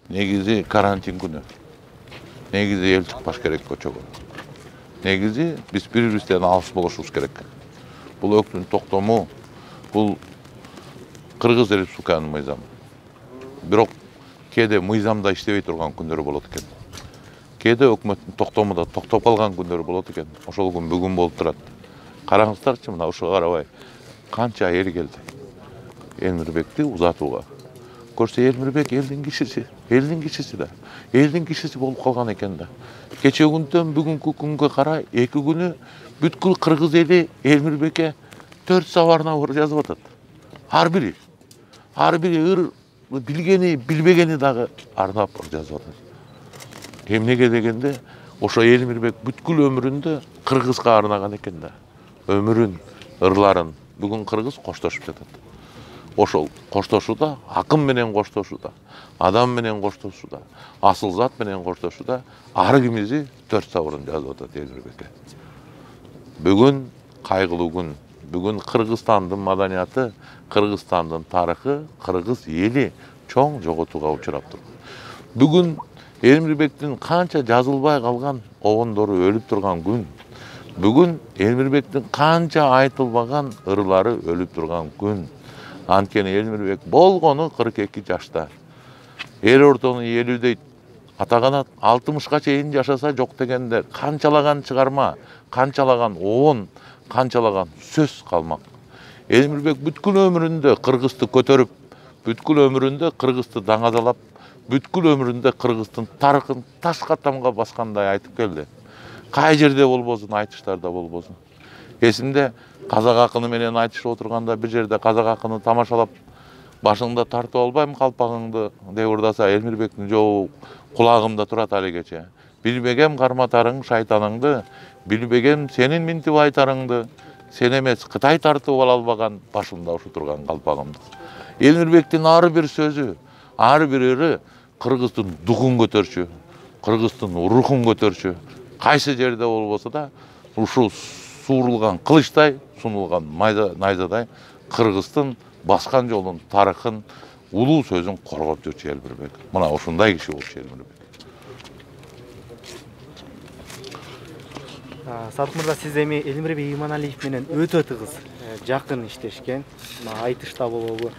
Негизи карантин күнү. Негизи эл чыкпаш керек көчөгө. Негизи биз бири-бирибизден алыс болушубуз керек. Бул өкмөттүн токтому, бул Кыргыз Республиканын мыйзамы. Бирок кээде мыйзамда иштебей турган күндөр болот экен. Кээде өкмөттүн токтому да токтоп калган күндөр болот экен. Ошол күн бүгүн болуп турат. Караңыздарчы, мына ушуга карабай канча эл келди. Элмирбекти узатууга. Көрсө Элмирбек элдин кишиси да. Элдин кишиси болуп калган экен да. Кече күндөн бүгүнкү күнгө карай 2 күнү бүткүл кыргыз эли Элмирбекке 4 сабарына жазып атат. Ар бири ыр билгени, билбегени дагы арнап жазып атат. Эмнеге дегенде, ошо Элмирбек бүткүл өмүрүндө кыргызга арнаган экен да. Өмүрүн, ырларын бүгүн кыргыз коштошуп жатат. Ошол коштошууда, акын менен коштошууда, адам менен коштошууда, асыл зат менен коштошууда ар кимизи 4 сабырын жазып атат Элмирбекке. Бүгүн кайгылуу күн. Бүгүн Кыргызстандын маданияты, Кыргызстандын тарыхы, кыргыз эли чоң жоготууга учурап турат. Бүгүн Элмирбектин канча жазылбай калган обондору өлүп турган күн. Бүгүн Элмирбектин канча айтылбаган ырлары өлүп турган күн. Анткени Элмирбек болгону 42 жашта. Эл ортону элүүдөйт. Атаганат 60га чейин жашаса жок дегенде канчалаган чыгарма, канчалаган обон, канчалаган сөз калмак. Элмирбек бүткүл өмүрүндө кыргызды көтөрүп, бүткүл өмүрүндө кыргызды даңазалап, бүткүл өмүрүндө кыргыздын тарыхын ташка тамга баскандай айтып келди. Кай жерде болбосун, айтыштарда болбосун. Эсимде казак акыны менен айтышып отурганда бир жерде казак акыны тамашалап башыңда тартып албайм калпагыңды деп ырдаса Элмирбектин жообу кулагымда турат алигече. Билбегем карматарың шайтаныңды, билбегем сенин минтип айтарыңды, сен эмес Кытай тартып ала албаган башымда ушу турган калпагымды. Элмирбектин ар бир сөзү, ар бир ыры кыргыздын духун көтөрчү, кыргыздын рухун көтөрчү. Кайсы жерде болбосо да ушул суурулган кылычтай, сунулган найзадай кыргыздын баскан жолун, тарыхын, улуу сөзүн коргоп жүрчү Элмирбек. Мына ушундай киши болчу Элмирбек. Садык мырза, сиз эми Элмирбек Иманалиев менен өтө тыгыз жакын иштешкен, айтышта болобу,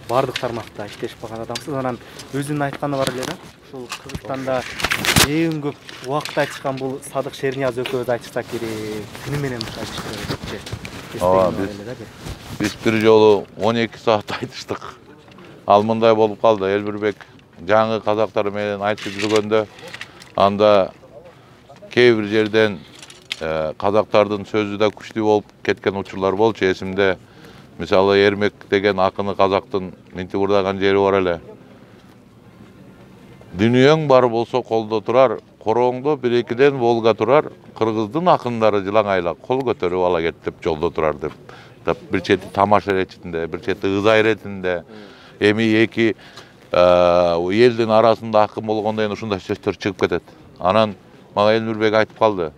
бардык тармакта иштешип калган адамсыз. Анан өзүнүн айтканы бар эле да. Ушул Кыргызстанда эң көп убакыт айтышкан бул Садык Шернияз экөөбүз айтышсак керек. Күнү менен айтышты депчи. Биз бир жолу 12 саат айтыштык. Ал мындай болуп калды. Элмирбек жаңы казактар менен айтып жүргөндө анда кээ бир жерден казактардын сөзү да күчтүү болуп кеткен учурлар болчу. Эсимде мисалы Эрмек деген акыны казактын минтип ырдаган жери бар эле. Дүнүйөң бар болсо колдо турар, корооңдо 1-2ден Волга турар, кыргыздын акындары жылаңайла кол көтөрүп ала кет деп жолдо турар деп. Бир чети тамаша иретинде, бир чети ыза иретинде, эми эки элдин арасында акын болгондон кийин ушундай сөздөр чыгып кетет. Анан мага Элмирбек айтып калды.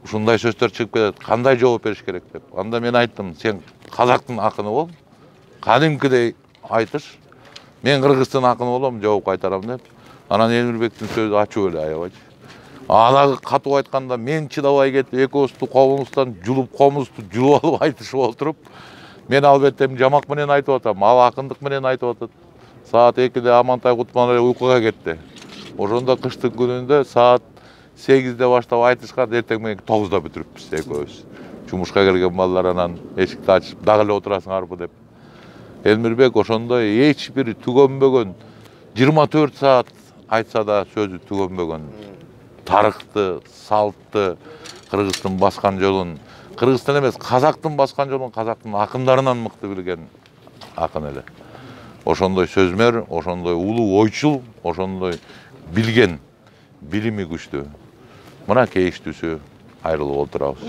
Ушундай сөздөр чыгып кетет, кандай жооп бериш керек деп. Анда мен айттым, сен казактын акыны бол, кадимкидей айтыш, мен кыргыздын акыны болом, жооп кайтарам деп. Анан Элмирбектин сөзү ачуу эле аябай. Ана катуу айтканда мен чыдабай кетип, экөөбүздү комуздан жулуп, комузду жулуп алып айтышып отуруп, мен албетте жамак менен айтып атам, ал акындык менен айтып атат. Саат 2-де Амантай Кутман эле уйкуга кетти. Ошондо кыштын күнүндө саат 8-де баштап айтышкан, эртең менен 9-да бүтүрүпбүз экөөбүз. Жумушка келген балдар анан эшикти ачып, дагы эле отурасыңарбы деп. Элмирбек ошондой эч бир түгөнбөгөн 24 саат айтса да сөзү түгөнбөгөн. Тарыхты, салтты, кыргыздын баскан жолун, кыргыздын эмес, казактын баскан жолун казактын акындарынан мыкты билген акын эле. Ошондой сөзмөр, ошондой улуу ойчул, ошондой билген, билими күчтүү. Мына кейиштүүсү айрылып отурабыз.